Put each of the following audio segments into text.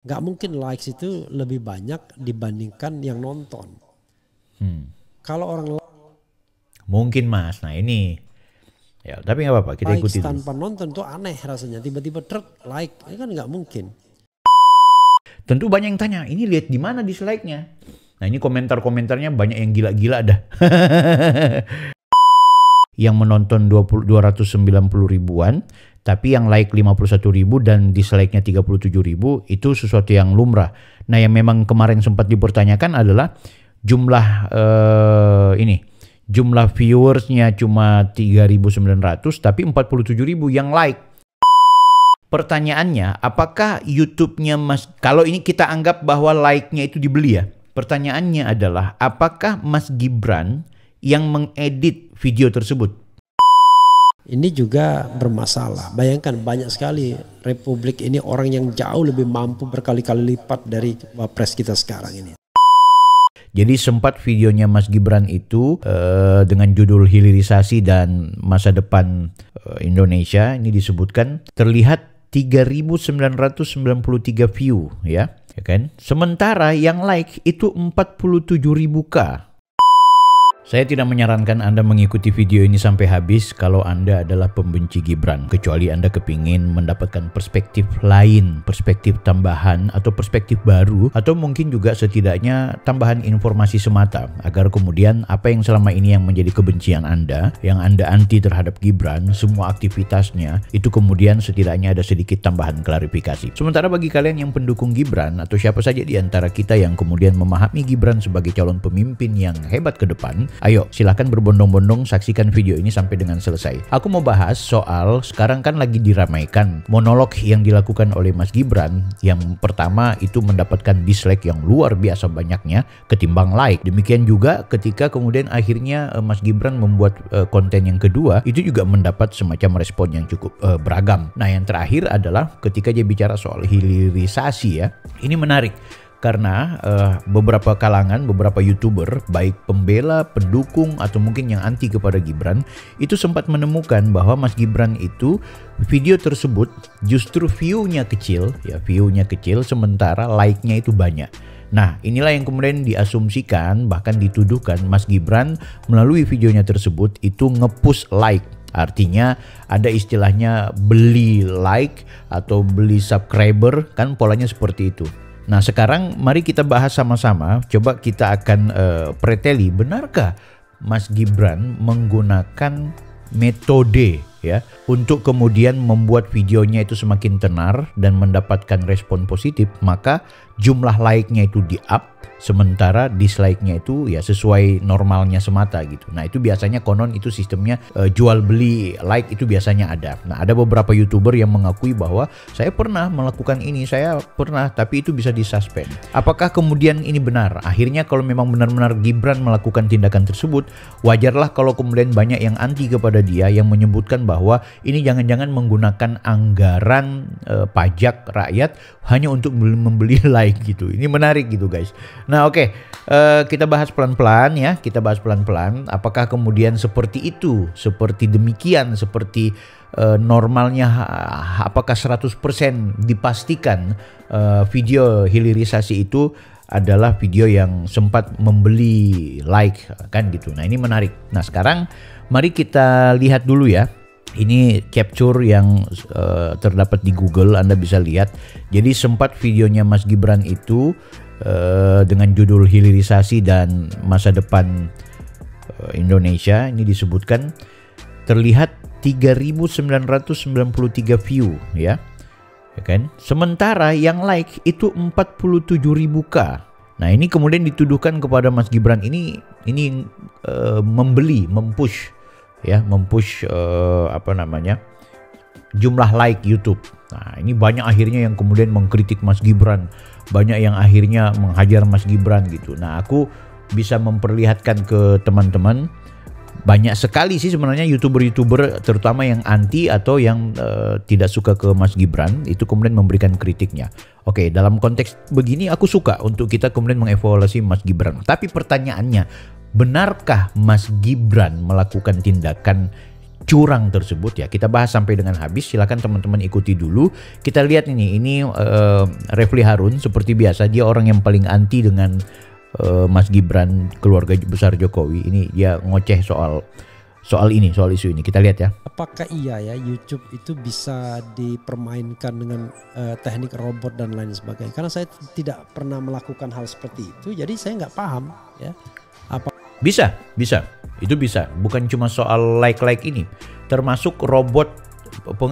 Nggak mungkin likes itu lebih banyak dibandingkan yang nonton. Kalau orang Mungkin Mas. Nah ini, ya tapi nggak apa-apa, kita likes ikuti dulu. tanpa nonton tuh aneh rasanya. Tiba-tiba like, ini kan nggak mungkin. Tentu banyak yang tanya, ini lihat di mana dislike-nya? Nah ini komentar-komentarnya banyak yang gila-gila dah. Yang menonton 290 ribuan, tapi yang like 51 ribu dan dislike-nya 37 ribu, itu sesuatu yang lumrah. Nah yang memang kemarin sempat dipertanyakan adalah jumlah jumlah viewersnya cuma 3.900 tapi 47 ribu yang like. Pertanyaannya, apakah YouTube-nya Mas, kalau ini kita anggap bahwa like-nya itu dibeli ya. Pertanyaannya adalah, apakah Mas Gibran yang mengedit video tersebut? Ini juga bermasalah. Bayangkan banyak sekali Republik ini orang yang jauh lebih mampu berkali-kali lipat dari Wapres kita sekarang ini. Jadi sempat videonya Mas Gibran itu dengan judul hilirisasi dan masa depan Indonesia, ini disebutkan terlihat 3.993 view ya kan? Sementara yang like itu 47.000K. Saya tidak menyarankan Anda mengikuti video ini sampai habis kalau Anda adalah pembenci Gibran. Kecuali Anda kepingin mendapatkan perspektif lain, perspektif tambahan atau perspektif baru. Atau mungkin juga setidaknya tambahan informasi semata. Agar kemudian apa yang selama ini yang menjadi kebencian Anda, yang Anda anti terhadap Gibran, semua aktivitasnya, itu kemudian setidaknya ada sedikit tambahan klarifikasi. Sementara bagi kalian yang pendukung Gibran atau siapa saja di antara kita yang kemudian memahami Gibran sebagai calon pemimpin yang hebat ke depan, ayo silahkan berbondong-bondong saksikan video ini sampai dengan selesai. Aku mau bahas soal sekarang kan lagi diramaikan monolog yang dilakukan oleh Mas Gibran. Yang pertama itu mendapatkan dislike yang luar biasa banyaknya ketimbang like. Demikian juga ketika kemudian akhirnya Mas Gibran membuat konten yang kedua, itu juga mendapat semacam respon yang cukup beragam. Nah yang terakhir adalah ketika dia bicara soal hilirisasi ya. Ini menarik. Karena beberapa kalangan, beberapa YouTuber, baik pembela, pendukung, atau mungkin yang anti kepada Gibran, itu sempat menemukan bahwa Mas Gibran itu video tersebut justru view-nya kecil, sementara like-nya itu banyak. Nah inilah yang kemudian diasumsikan, bahkan dituduhkan Mas Gibran melalui videonya tersebut itu nge-push like. Artinya ada istilahnya beli like atau beli subscriber, kan polanya seperti itu. Nah sekarang mari kita bahas sama-sama, coba kita akan preteli benarkah Mas Gibran menggunakan metode ya untuk kemudian membuat videonya itu semakin tenar dan mendapatkan respon positif, maka jumlah like-nya itu di-up, sementara dislike-nya itu ya sesuai normalnya semata gitu. Nah itu biasanya konon itu sistemnya jual beli like itu biasanya ada. Nah ada beberapa YouTuber yang mengakui bahwa saya pernah melakukan ini, tapi itu bisa disuspend. Apakah kemudian ini benar? Akhirnya kalau memang benar-benar Gibran melakukan tindakan tersebut, wajarlah kalau kemudian banyak yang anti kepada dia yang menyebutkan bahwa ini jangan-jangan menggunakan anggaran pajak rakyat hanya untuk membeli like gitu. Ini menarik gitu guys. Nah oke, kita bahas pelan-pelan ya, apakah kemudian seperti itu, seperti demikian, seperti normalnya, apakah 100% dipastikan video hilirisasi itu adalah video yang sempat membeli like kan gitu. Nah ini menarik. Nah sekarang mari kita lihat dulu ya. Ini capture yang terdapat di Google, Anda bisa lihat. Jadi sempat videonya Mas Gibran itu dengan judul hilirisasi dan masa depan Indonesia, ini disebutkan terlihat 3.993 view ya kan? Sementara yang like itu 47.000K. Nah ini kemudian dituduhkan kepada Mas Gibran ini mempush jumlah like YouTube. Nah ini banyak akhirnya yang kemudian mengkritik Mas Gibran, banyak yang akhirnya menghajar Mas Gibran gitu. Nah aku bisa memperlihatkan ke teman-teman, banyak sekali sih sebenarnya YouTuber terutama yang anti atau yang tidak suka ke Mas Gibran itu kemudian memberikan kritiknya. Oke, dalam konteks begini aku suka untuk kita kemudian mengevaluasi Mas Gibran. Tapi pertanyaannya, benarkah Mas Gibran melakukan tindakan curang tersebut ya. Kita bahas sampai dengan habis. Silakan teman-teman ikuti dulu. Kita lihat ini Refly Harun seperti biasa dia orang yang paling anti dengan Mas Gibran, keluarga besar Jokowi. Ini dia ngoceh soal isu ini. Kita lihat ya. Apakah iya ya YouTube itu bisa dipermainkan dengan teknik robot dan lain sebagainya? Karena saya tidak pernah melakukan hal seperti itu, jadi saya nggak paham ya. Bisa. Itu bisa. Bukan cuma soal like ini. Termasuk robot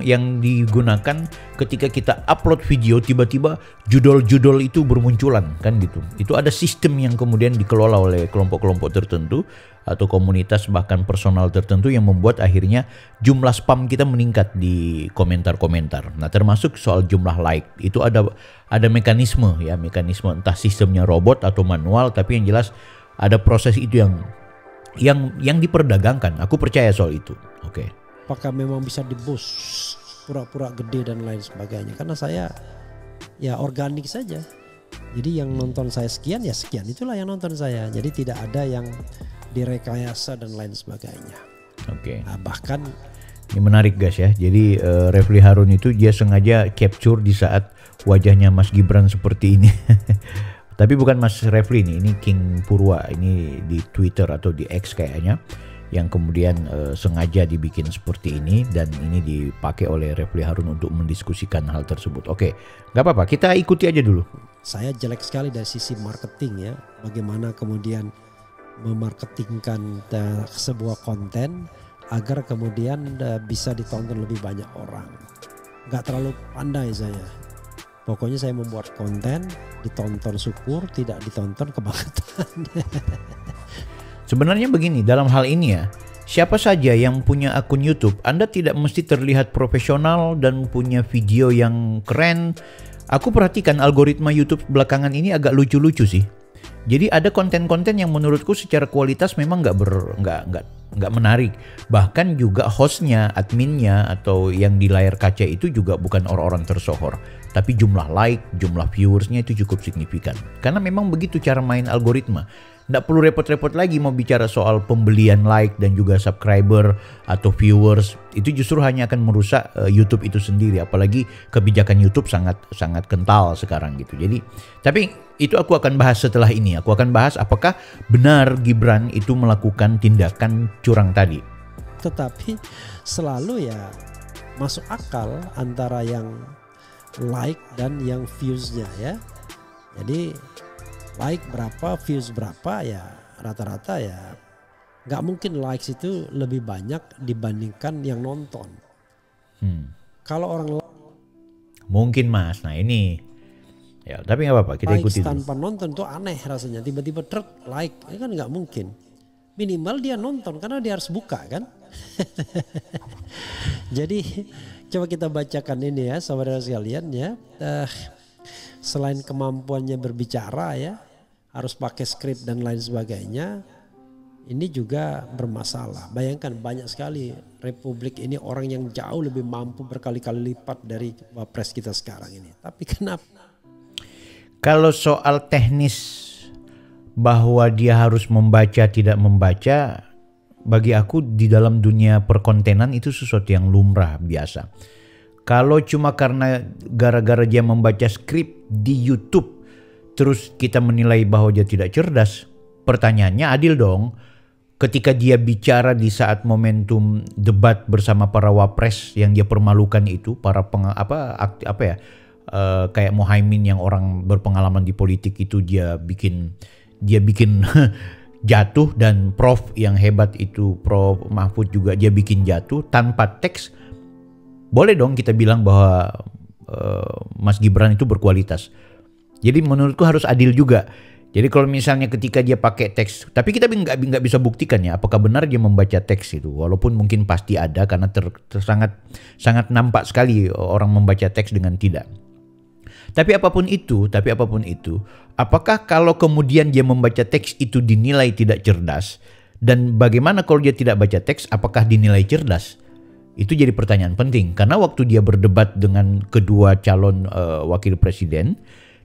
yang digunakan ketika kita upload video, tiba-tiba judul-judul itu bermunculan kan gitu. Itu ada sistem yang kemudian dikelola oleh kelompok-kelompok tertentu atau komunitas bahkan personal tertentu yang membuat akhirnya jumlah spam kita meningkat di komentar-komentar. Nah, termasuk soal jumlah like. Itu ada mekanisme entah sistemnya robot atau manual, tapi yang jelas ada proses itu yang diperdagangkan. Aku percaya soal itu. Oke. Apakah memang bisa di-boost pura-pura gede dan lain sebagainya? Karena saya ya organik saja. Jadi yang nonton saya sekian ya sekian, itulah yang nonton saya. Jadi tidak ada yang direkayasa dan lain sebagainya. Oke. Nah, bahkan ini menarik guys ya. Jadi Refly Harun itu dia sengaja capture di saat wajahnya Mas Gibran seperti ini. Tapi bukan Mas Refly ini King Purwa ini di Twitter atau di X kayaknya, yang kemudian sengaja dibikin seperti ini dan ini dipakai oleh Refly Harun untuk mendiskusikan hal tersebut. Oke, nggak apa-apa, kita ikuti aja dulu. Saya jelek sekali dari sisi marketing ya, bagaimana kemudian memarketingkan sebuah konten agar kemudian bisa ditonton lebih banyak orang. Nggak terlalu pandai saya. Pokoknya saya membuat konten, ditonton syukur, tidak ditonton kebangetan. Sebenarnya begini, dalam hal ini ya, siapa saja yang punya akun YouTube, Anda tidak mesti terlihat profesional dan punya video yang keren. Aku perhatikan algoritma YouTube belakangan ini agak lucu-lucu sih. Jadi ada konten-konten yang menurutku secara kualitas memang nggak menarik. Bahkan juga hostnya, adminnya atau yang di layar kaca itu juga bukan orang-orang tersohor. Tapi jumlah like, jumlah viewersnya itu cukup signifikan. Karena memang begitu cara main algoritma. Nggak perlu repot-repot lagi mau bicara soal pembelian like dan juga subscriber atau viewers. Itu justru hanya akan merusak YouTube itu sendiri. Apalagi kebijakan YouTube sangat kental sekarang gitu. Jadi, tapi itu aku akan bahas setelah ini. Aku akan bahas apakah benar Gibran itu melakukan tindakan curang tadi. Tetapi selalu ya masuk akal antara yang like dan yang viewsnya ya. Jadi like berapa, views berapa ya rata-rata ya nggak mungkin likes itu lebih banyak dibandingkan yang nonton. Kalau orang mungkin Mas, nah ini ya tapi nggak apa-apa kita ikuti dulu. Tanpa nonton tuh aneh rasanya, tiba-tiba like ini kan nggak mungkin. Minimal dia nonton karena dia harus buka kan. Jadi coba kita bacakan ini ya saudara sekalian ya. Selain kemampuannya berbicara ya, harus pakai skrip dan lain sebagainya, ini juga bermasalah. Bayangkan banyak sekali Republik ini orang yang jauh lebih mampu berkali-kali lipat dari Wapres kita sekarang ini. Tapi kenapa? Kalau soal teknis bahwa dia harus membaca tidak membaca, bagi aku di dalam dunia perkontenan itu sesuatu yang lumrah biasa. Kalau cuma karena gara-gara dia membaca skrip di YouTube terus kita menilai bahwa dia tidak cerdas, pertanyaannya adil dong. Ketika dia bicara di saat momentum debat bersama para wapres yang dia permalukan itu, para kayak Muhaimin yang orang berpengalaman di politik itu dia bikin jatuh, dan Prof yang hebat itu Prof Mahfud juga dia bikin jatuh tanpa teks. Boleh dong kita bilang bahwa Mas Gibran itu berkualitas. Jadi menurutku harus adil juga. Jadi kalau misalnya ketika dia pakai teks, tapi kita nggak bisa buktikan ya apakah benar dia membaca teks itu. Walaupun mungkin pasti ada karena sangat nampak sekali orang membaca teks dengan tidak. Tapi apapun itu, apakah kalau kemudian dia membaca teks itu dinilai tidak cerdas, dan bagaimana kalau dia tidak baca teks, apakah dinilai cerdas? Itu jadi pertanyaan penting karena waktu dia berdebat dengan kedua calon wakil presiden,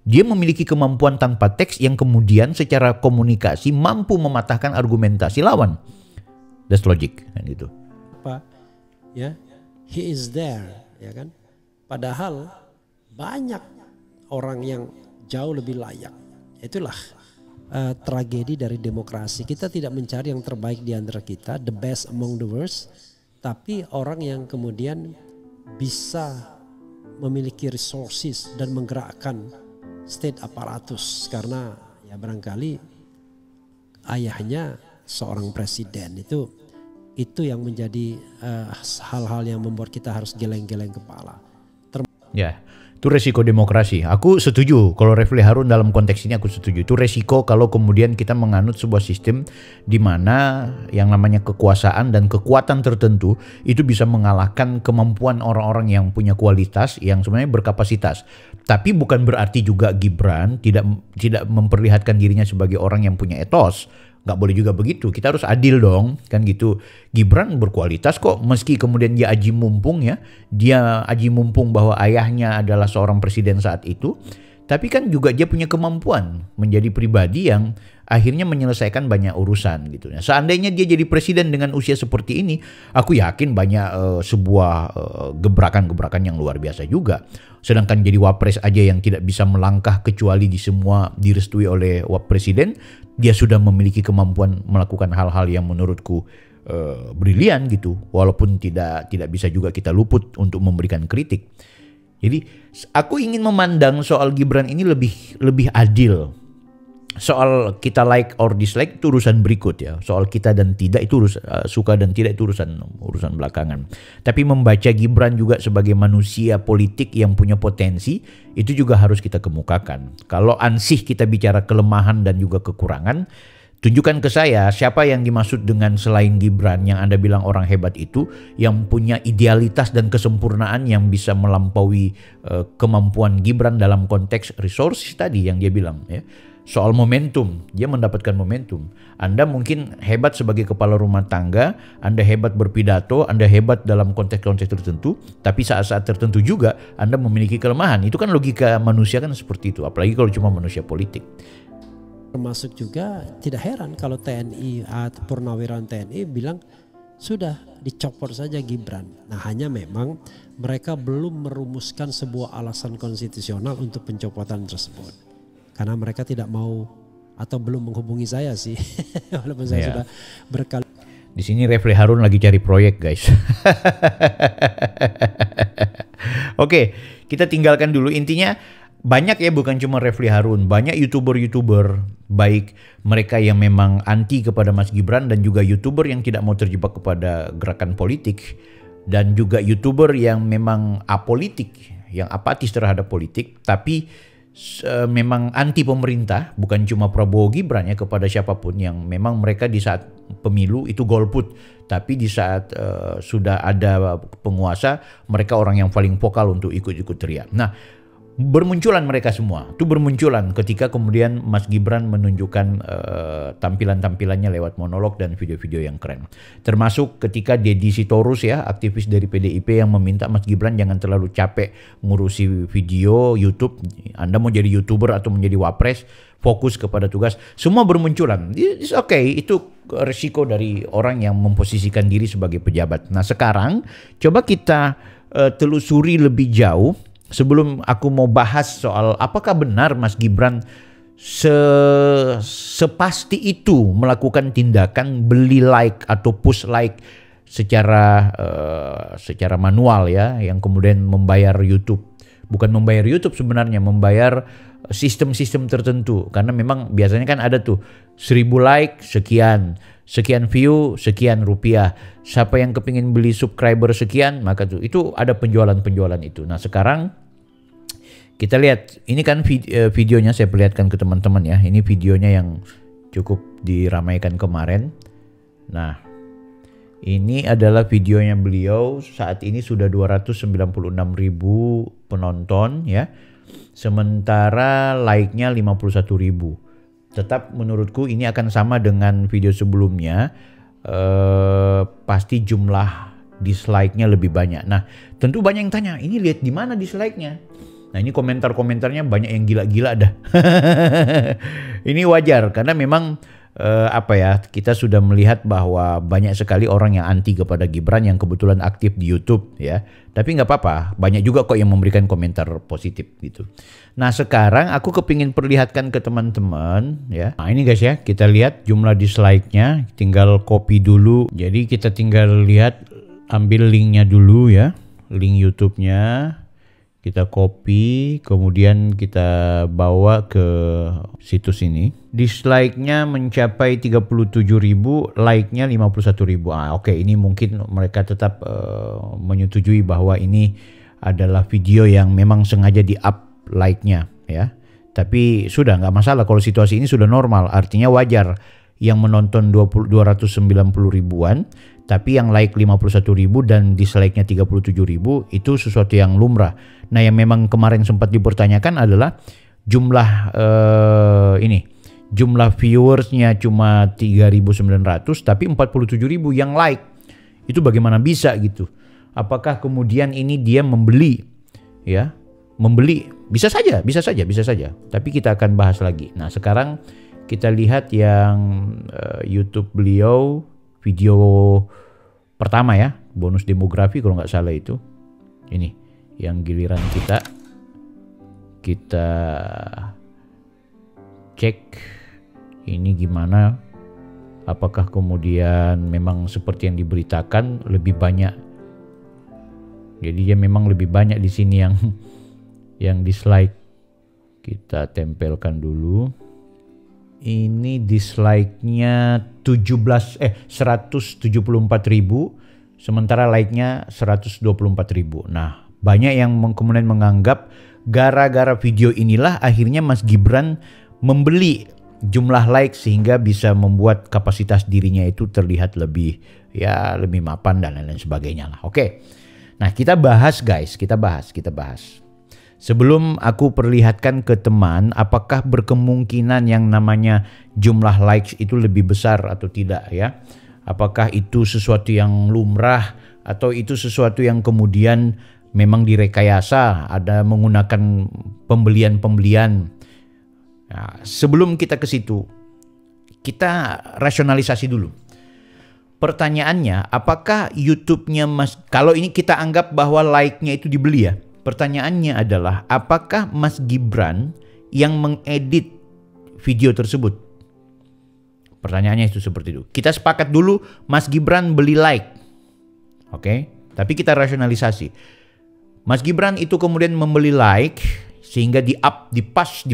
dia memiliki kemampuan tanpa teks yang kemudian secara komunikasi mampu mematahkan argumentasi lawan. That's logic kan gitu. ya, he is there, ya kan. Padahal banyak orang yang jauh lebih layak. Itulah tragedi dari demokrasi. Kita tidak mencari yang terbaik di antara kita, the best among the worst, tapi orang yang kemudian bisa memiliki resources dan menggerakkan state apparatus, karena ya barangkali ayahnya seorang presiden. Itu yang menjadi hal-hal yang membuat kita harus geleng-geleng kepala. Ya, itu resiko demokrasi. Aku setuju kalau Refli Harun dalam konteks ini, aku setuju. Itu resiko kalau kemudian kita menganut sebuah sistem di mana yang namanya kekuasaan dan kekuatan tertentu itu bisa mengalahkan kemampuan orang-orang yang punya kualitas, yang sebenarnya berkapasitas. Tapi bukan berarti juga Gibran tidak memperlihatkan dirinya sebagai orang yang punya etos. Nggak boleh juga begitu, kita harus adil dong, kan gitu. Gibran berkualitas kok, meski kemudian dia aji mumpung ya, dia aji mumpung bahwa ayahnya adalah seorang presiden saat itu, tapi kan juga dia punya kemampuan menjadi pribadi yang akhirnya menyelesaikan banyak urusan gitu. Nah, seandainya dia jadi presiden dengan usia seperti ini, aku yakin banyak sebuah gebrakan-gebrakan yang luar biasa juga. Sedangkan jadi wapres aja yang tidak bisa melangkah kecuali di semua direstui oleh presiden, dia sudah memiliki kemampuan melakukan hal-hal yang menurutku brilian gitu. Walaupun tidak bisa juga kita luput untuk memberikan kritik. Jadi aku ingin memandang soal Gibran ini lebih adil. Soal kita like or dislike itu urusan berikut ya. Soal kita dan tidak itu suka dan tidak itu urusan belakangan. Tapi membaca Gibran juga sebagai manusia politik yang punya potensi itu juga harus kita kemukakan. Kalau ansih kita bicara kelemahan dan juga kekurangan, tunjukkan ke saya siapa yang dimaksud dengan selain Gibran yang Anda bilang orang hebat itu, yang punya idealitas dan kesempurnaan yang bisa melampaui kemampuan Gibran dalam konteks resources tadi yang dia bilang ya. Soal momentum, dia mendapatkan momentum. Anda mungkin hebat sebagai kepala rumah tangga, Anda hebat berpidato, Anda hebat dalam konteks-konteks tertentu, tapi saat-saat tertentu juga Anda memiliki kelemahan. Itu kan logika manusia kan seperti itu, apalagi kalau cuma manusia politik. Termasuk juga tidak heran kalau TNI atau purnawirawan TNI bilang sudah dicopot saja Gibran. Nah, hanya memang mereka belum merumuskan sebuah alasan konstitusional untuk pencopotan tersebut. Karena mereka tidak mau atau belum menghubungi saya sih, walaupun saya sudah berkali. Di sini Refli Harun lagi cari proyek guys. Oke, kita tinggalkan dulu. Intinya banyak ya, bukan cuma Refli Harun, banyak YouTuber baik mereka yang memang anti kepada Mas Gibran dan juga YouTuber yang tidak mau terjebak kepada gerakan politik, dan juga YouTuber yang memang apolitik, yang apatis terhadap politik, tapi memang anti pemerintah, bukan cuma Prabowo Gibran ya, kepada siapapun yang memang mereka di saat pemilu itu golput, tapi di saat sudah ada penguasa mereka orang yang paling vokal untuk ikut-ikut teriak. Nah, bermunculan mereka semua. Itu bermunculan ketika kemudian Mas Gibran menunjukkan tampilan-tampilannya lewat monolog dan video-video yang keren. Termasuk ketika Deddy Sitorus ya, aktivis dari PDIP, yang meminta Mas Gibran jangan terlalu capek ngurusi video YouTube. Anda mau jadi YouTuber atau menjadi wapres, fokus kepada tugas. Semua bermunculan. It's okay, itu resiko dari orang yang memposisikan diri sebagai pejabat. Nah, sekarang coba kita telusuri lebih jauh. Sebelum aku mau bahas soal apakah benar Mas Gibran sepasti itu melakukan tindakan beli like atau push like secara manual ya, yang kemudian membayar YouTube. Bukan membayar YouTube sebenarnya, membayar sistem-sistem tertentu. Karena memang biasanya kan ada tuh 1000 like sekian view sekian rupiah. Siapa yang kepingin beli subscriber sekian, maka tuh itu ada penjualan itu. Nah, sekarang kita lihat, ini kan videonya saya perlihatkan ke teman-teman ya. Ini videonya yang cukup diramaikan kemarin. Nah, ini adalah videonya beliau. Saat ini sudah 296.000 penonton ya. Sementara like-nya 51.000. Tetap menurutku ini akan sama dengan video sebelumnya. Pasti jumlah dislike-nya lebih banyak. Nah, tentu banyak yang tanya, ini lihat di mana dislike-nya? Nah, ini komentar-komentarnya banyak yang gila-gila dah. Ini wajar karena memang apa ya, kita sudah melihat bahwa banyak sekali orang yang anti kepada Gibran yang kebetulan aktif di YouTube ya. Tapi nggak apa-apa, banyak juga kok yang memberikan komentar positif gitu. Nah sekarang aku kepingin perlihatkan ke teman-teman ya. Nah ini guys ya, kita lihat jumlah dislike-nya, tinggal copy dulu. Jadi kita tinggal lihat, ambil linknya dulu ya, link YouTube-nya. Kita copy, kemudian kita bawa ke situs ini. Dislike-nya mencapai 37.000, like-nya 51.000. Oke, ini mungkin mereka tetap menyetujui bahwa ini adalah video yang memang sengaja di-up like-nya ya. Tapi sudah nggak masalah kalau situasi ini sudah normal, artinya wajar yang menonton 290 ribuan, tapi yang like 51.000 dan dislike-nya 37.000 itu sesuatu yang lumrah. Nah yang memang kemarin sempat dipertanyakan adalah jumlah jumlah viewersnya cuma 3.900 tapi 47.000 yang like. Itu bagaimana bisa gitu? Apakah kemudian ini dia membeli ya? Membeli bisa saja. Tapi kita akan bahas lagi. Nah sekarang kita lihat yang YouTube beliau video pertama ya, bonus demografi kalau nggak salah itu. Ini yang giliran kita cek ini gimana, apakah kemudian memang seperti yang diberitakan lebih banyak. Jadi dia memang lebih banyak di sini yang dislike. Kita tempelkan dulu. Ini dislike-nya 174.000, sementara like-nya 124.000. Nah, banyak yang kemudian menganggap gara-gara video inilah akhirnya Mas Gibran membeli jumlah like sehingga bisa membuat kapasitas dirinya itu terlihat lebih mapan dan lain-lain sebagainya lah. Oke. Nah, kita bahas guys, kita bahas. Sebelum aku perlihatkan ke teman apakah berkemungkinan yang namanya jumlah likes itu lebih besar atau tidak ya. Apakah itu sesuatu yang lumrah atau itu sesuatu yang kemudian memang direkayasa, ada menggunakan pembelian-pembelian. Nah, sebelum kita ke situ, kita rasionalisasi dulu. Pertanyaannya, apakah YouTube-nya Mas, kalau ini kita anggap bahwa like-nya itu dibeli ya. Pertanyaannya adalah, apakah Mas Gibran yang mengedit video tersebut? Pertanyaannya itu seperti itu. Kita sepakat dulu Mas Gibran beli like. Oke, tapi kita rasionalisasi. Mas Gibran itu kemudian membeli like sehingga di-push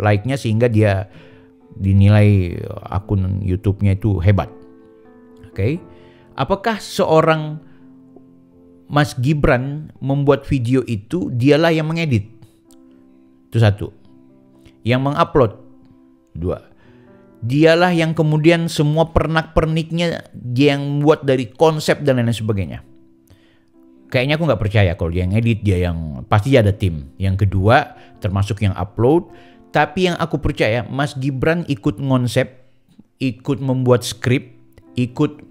like-nya sehingga dia dinilai akun YouTube-nya itu hebat. Oke. Apakah seorang Mas Gibran membuat video itu dialah yang mengedit? Itu satu. Yang mengupload. Dua. Dialah yang kemudian semua pernak-perniknya dia yang buat dari konsep dan lain sebagainya. Kayaknya aku nggak percaya kalau dia yang edit, dia yang pasti ada tim. Yang kedua termasuk yang upload. Tapi yang aku percaya Mas Gibran ikut ngonsep, ikut membuat skrip, ikut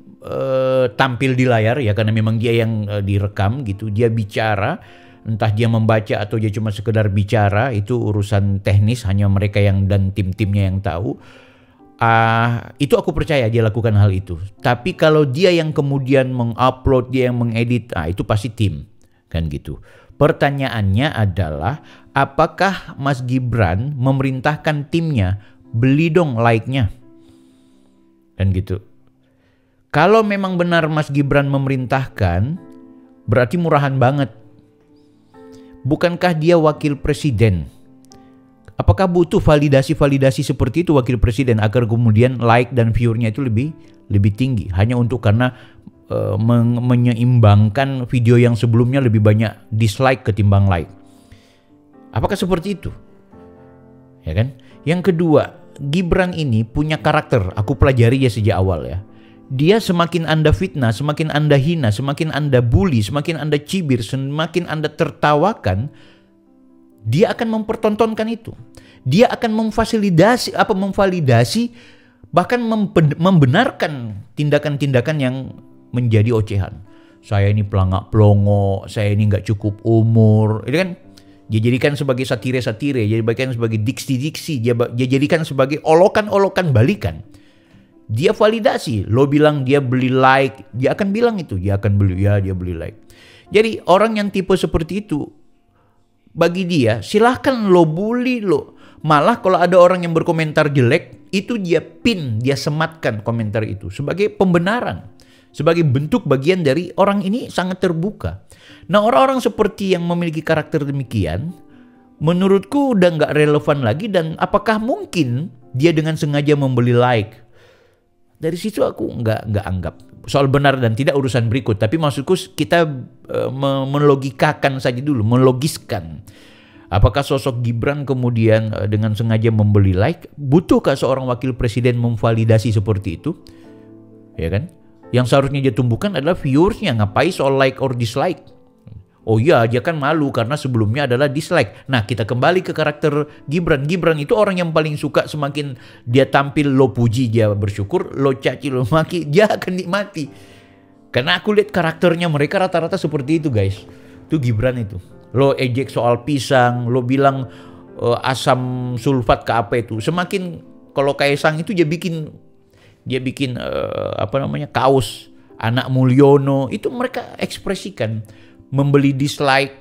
tampil di layar ya karena memang dia yang direkam gitu. Dia bicara, entah dia membaca atau dia cuma sekedar bicara, itu urusan teknis hanya mereka yang dan tim-timnya yang tahu. Itu aku percaya dia lakukan hal itu. Tapi kalau dia yang kemudian mengupload, dia yang mengedit, itu pasti tim kan gitu. Pertanyaannya adalah apakah Mas Gibran memerintahkan timnya beli dong like-nya kan gitu. Kalau memang benar Mas Gibran memerintahkan, berarti murahan banget. Bukankah dia wakil presiden? Apakah butuh validasi-validasi seperti itu wakil presiden agar kemudian like dan viewernya itu lebih tinggi hanya untuk karena menyeimbangkan video yang sebelumnya lebih banyak dislike ketimbang like? Apakah seperti itu? Ya kan? Yang kedua, Gibran ini punya karakter. Aku pelajari ya sejak awal ya. Dia semakin Anda fitnah, semakin Anda hina, semakin Anda bully, semakin Anda cibir, semakin Anda tertawakan, dia akan mempertontonkan itu. Dia akan memvalidasi, bahkan membenarkan tindakan-tindakan yang menjadi ocehan. Saya ini pelangak pelongo, saya ini nggak cukup umur, itu kan Dia jadikan sebagai satire-satire, dia jadikan sebagai diksi-diksi, dia jadikan sebagai olokan-olokan balikan. Dia validasi, lo bilang dia beli like, dia akan bilang itu, dia akan beli, ya dia beli like. Jadi orang yang tipe seperti itu, bagi dia silahkan lo bully lo. Malah kalau ada orang yang berkomentar jelek, itu dia pin, dia sematkan komentar itu sebagai pembenaran. Sebagai bentuk bagian dari orang ini sangat terbuka. Nah, orang-orang seperti yang memiliki karakter demikian, menurutku udah nggak relevan lagi, dan apakah mungkin dia dengan sengaja membeli like? Dari situ aku nggak anggap. Soal benar dan tidak urusan berikut, tapi maksudku kita melogikakan saja dulu, melogiskan. Apakah sosok Gibran kemudian dengan sengaja membeli like? Butuhkah seorang wakil presiden memvalidasi seperti itu? Ya kan? Yang seharusnya dia tumbuhkan adalah viewersnya. Ngapain soal like or dislike? Oh iya, dia kan malu karena sebelumnya adalah dislike. Nah, kita kembali ke karakter Gibran. Gibran itu orang yang paling suka semakin dia tampil lo puji dia bersyukur, lo caci lo maki dia akan nikmati. Karena aku lihat karakternya mereka rata-rata seperti itu guys. Itu Gibran itu. Lo ejek soal pisang, lo bilang asam sulfat ke apa itu. Semakin kalau Kaisang itu dia bikin kaos anak Mulyono, itu mereka ekspresikan. Membeli dislike,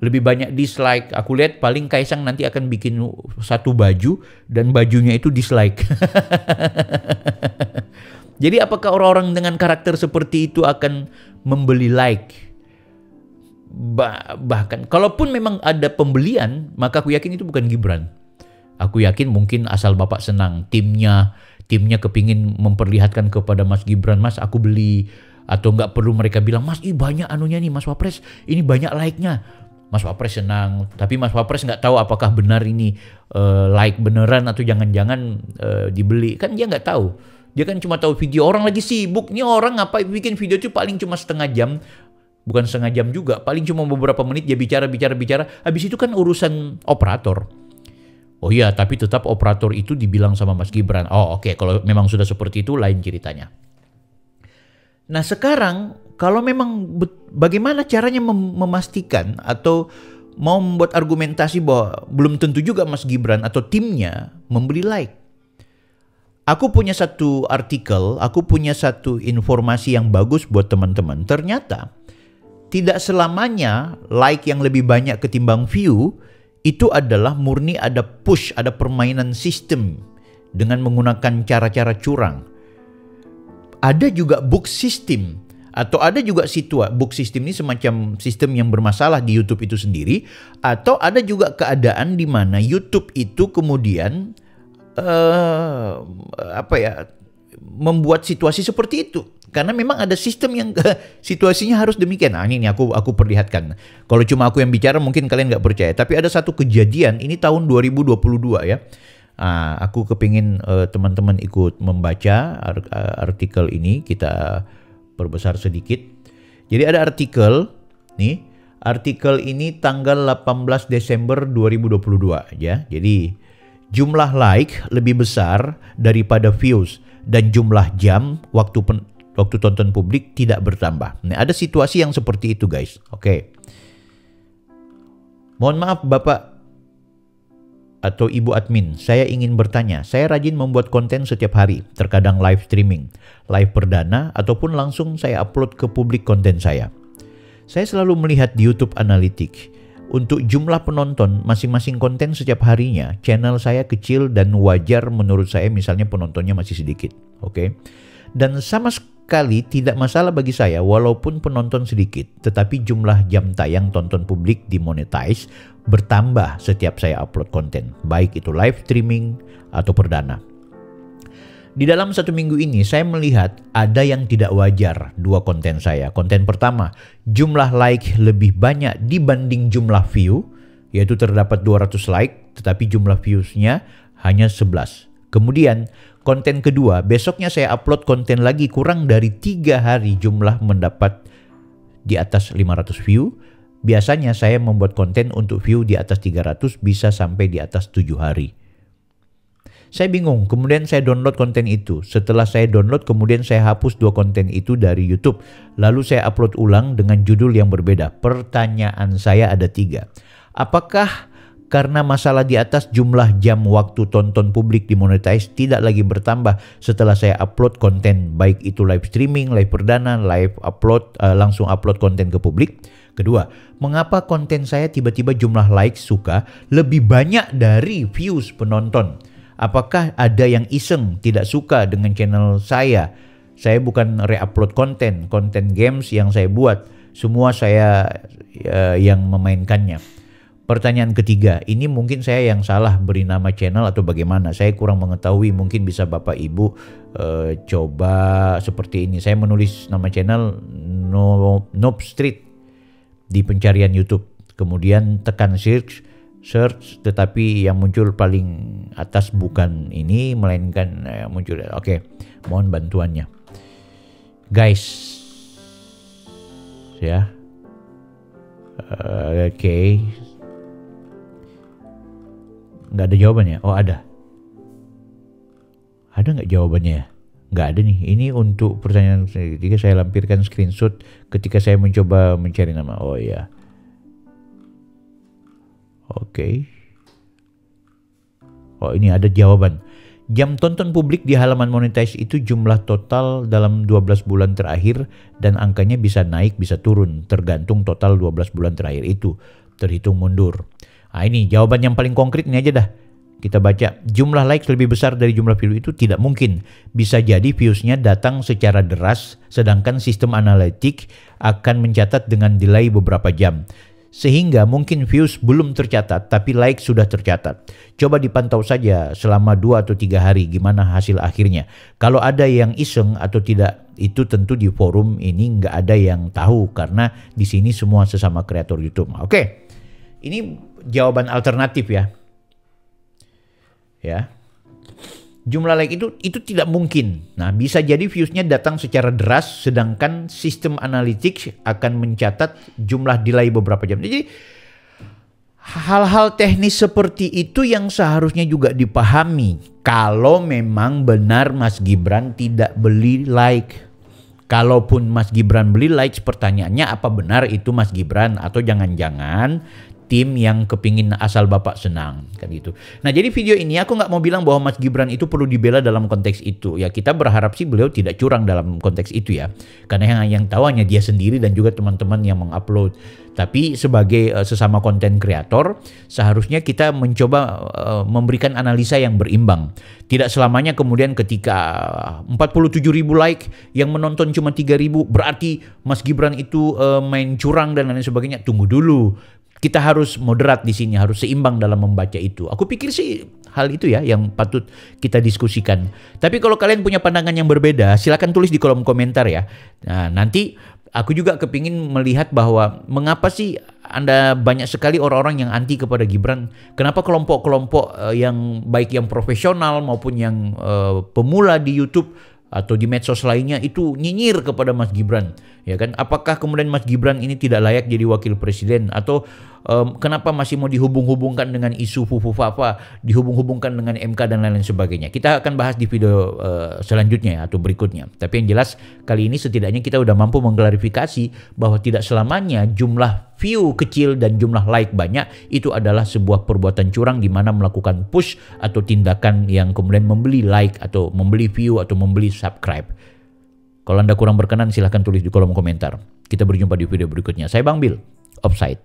lebih banyak dislike. Aku lihat paling Kaisang nanti akan bikin satu baju dan bajunya itu dislike. Jadi apakah orang-orang dengan karakter seperti itu akan membeli like? Bahkan kalaupun memang ada pembelian, maka aku yakin itu bukan Gibran. Aku yakin mungkin asal bapak senang, timnya kepingin memperlihatkan kepada Mas Gibran, Mas aku beli. Atau nggak perlu mereka bilang, Mas banyak anunya nih Mas Wapres, ini banyak like-nya. Mas Wapres senang, tapi Mas Wapres nggak tahu apakah benar ini like beneran atau jangan-jangan dibeli. Kan dia nggak tahu. Dia kan cuma tahu video orang lagi sibuk. Ini orang ngapain bikin video itu paling cuma setengah jam. Bukan setengah jam juga, paling cuma beberapa menit dia bicara. Habis itu kan urusan operator. Oh iya, tapi tetap operator itu dibilang sama Mas Gibran. Oh oke, kalau memang sudah seperti itu lain ceritanya. Nah sekarang kalau memang bagaimana caranya memastikan atau mau membuat argumentasi bahwa belum tentu juga Mas Gibran atau timnya membeli like. Aku punya satu artikel, aku punya satu informasi yang bagus buat teman-teman. Ternyata tidak selamanya like yang lebih banyak ketimbang view itu adalah murni ada push, ada permainan sistem dengan menggunakan cara-cara curang. Ada juga book system atau ada juga book system ini semacam sistem yang bermasalah di YouTube itu sendiri, atau ada juga keadaan di mana YouTube itu kemudian membuat situasi seperti itu karena memang ada sistem yang situasinya harus demikian. Nah ini aku perlihatkan. Kalau cuma aku yang bicara mungkin kalian nggak percaya, tapi ada satu kejadian ini tahun 2022 ya. Aku kepingin teman-teman ikut membaca artikel ini, kita perbesar sedikit. Jadi ada artikel nih, artikel ini tanggal 18 Desember 2022 ya. Jadi jumlah like lebih besar daripada views dan jumlah jam waktu tonton publik tidak bertambah. Nah, ada situasi yang seperti itu guys. Oke. Mohon maaf Bapak atau Ibu admin, saya ingin bertanya. Saya rajin membuat konten setiap hari, terkadang live streaming, live perdana, ataupun langsung saya upload ke publik konten saya. Saya selalu melihat di YouTube Analytics, untuk jumlah penonton masing-masing konten setiap harinya, channel saya kecil dan wajar menurut saya misalnya penontonnya masih sedikit. Oke. Dan sama sekali tidak masalah bagi saya walaupun penonton sedikit, tetapi jumlah jam tayang tonton publik dimonetize bertambah setiap saya upload konten, baik itu live streaming atau perdana. Di dalam 1 minggu ini saya melihat ada yang tidak wajar dua konten saya. Konten pertama, jumlah like lebih banyak dibanding jumlah view, yaitu terdapat 200 like, tetapi jumlah viewsnya hanya 11. Kemudian konten kedua, besoknya saya upload konten lagi kurang dari 3 hari jumlah mendapat di atas 500 view. Biasanya saya membuat konten untuk view di atas 300 bisa sampai di atas 7 hari. Saya bingung, kemudian saya download konten itu. Setelah saya download, kemudian saya hapus 2 konten itu dari YouTube. Lalu saya upload ulang dengan judul yang berbeda. Pertanyaan saya ada 3. Apakah karena masalah di atas jumlah jam waktu tonton publik dimonetize tidak lagi bertambah setelah saya upload konten, baik itu live streaming, live perdana, live upload, langsung upload konten ke publik? Kedua, mengapa konten saya tiba-tiba jumlah likes suka lebih banyak dari views penonton? Apakah ada yang iseng tidak suka dengan channel saya? Saya bukan re-upload konten games yang saya buat, semua saya yang memainkannya. Pertanyaan ketiga, ini mungkin saya yang salah beri nama channel atau bagaimana? Saya kurang mengetahui, mungkin bisa Bapak Ibu coba seperti ini. Saya menulis nama channel Noob Street di pencarian YouTube. Kemudian tekan search, tetapi yang muncul paling atas bukan ini, melainkan muncul. Oke, mohon bantuannya. Guys, ya. Oke. Nggak ada jawabannya? Oh ada. Ada nggak jawabannya ya? Nggak ada nih. Ini untuk pertanyaan ketiga saya lampirkan screenshot ketika saya mencoba mencari nama. Oh ya. Oke. Oh ini ada jawaban. Jam tonton publik di halaman monetize itu jumlah total dalam 12 bulan terakhir dan angkanya bisa naik bisa turun tergantung total 12 bulan terakhir itu. Terhitung mundur. Nah ini jawaban yang paling konkret ini aja dah. Kita baca, jumlah likes lebih besar dari jumlah view itu tidak mungkin. Bisa jadi viewsnya datang secara deras, sedangkan sistem analitik akan mencatat dengan delay beberapa jam. Sehingga mungkin views belum tercatat, tapi like sudah tercatat. Coba dipantau saja selama 2 atau 3 hari gimana hasil akhirnya. Kalau ada yang iseng atau tidak, itu tentu di forum ini nggak ada yang tahu karena di sini semua sesama kreator YouTube. Oke. Ini jawaban alternatif ya. Ya. Jumlah like itu tidak mungkin. Nah, bisa jadi viewsnya datang secara deras sedangkan sistem analytics akan mencatat jumlah delay beberapa jam. Jadi hal-hal teknis seperti itu yang seharusnya juga dipahami kalau memang benar Mas Gibran tidak beli like. Kalaupun Mas Gibran beli likes, pertanyaannya apa benar itu Mas Gibran atau jangan-jangan tim yang kepingin asal Bapak senang kan gitu. Nah jadi video ini aku nggak mau bilang bahwa Mas Gibran itu perlu dibela dalam konteks itu ya, kita berharap sih beliau tidak curang dalam konteks itu ya, karena yang tahu hanya dia sendiri dan juga teman-teman yang mengupload. Tapi sebagai sesama konten kreator seharusnya kita mencoba memberikan analisa yang berimbang. Tidak selamanya kemudian ketika 47.000 like yang menonton cuma 3.000 berarti Mas Gibran itu main curang dan lain sebagainya. Tunggu dulu. Kita harus moderat di sini, harus seimbang dalam membaca itu. Aku pikir sih hal itu ya yang patut kita diskusikan. Tapi kalau kalian punya pandangan yang berbeda, silakan tulis di kolom komentar ya. Nah, nanti aku juga kepingin melihat bahwa mengapa sih Anda banyak sekali orang-orang yang anti kepada Gibran. Kenapa kelompok-kelompok yang baik yang profesional maupun yang pemula di YouTube atau di medsos lainnya itu nyinyir kepada Mas Gibran, ya kan? Apakah kemudian Mas Gibran ini tidak layak jadi wakil presiden atau kenapa masih mau dihubung-hubungkan dengan isu fufu-fafa, dihubung-hubungkan dengan MK dan lain-lain sebagainya? Kita akan bahas di video selanjutnya atau berikutnya. Tapi yang jelas kali ini setidaknya kita udah mampu mengklarifikasi bahwa tidak selamanya jumlah view kecil dan jumlah like banyak itu adalah sebuah perbuatan curang di mana melakukan push atau tindakan yang kemudian membeli like atau membeli view atau membeli subscribe. Kalau Anda kurang berkenan silahkan tulis di kolom komentar. Kita berjumpa di video berikutnya. Saya Bang Bil, Offside.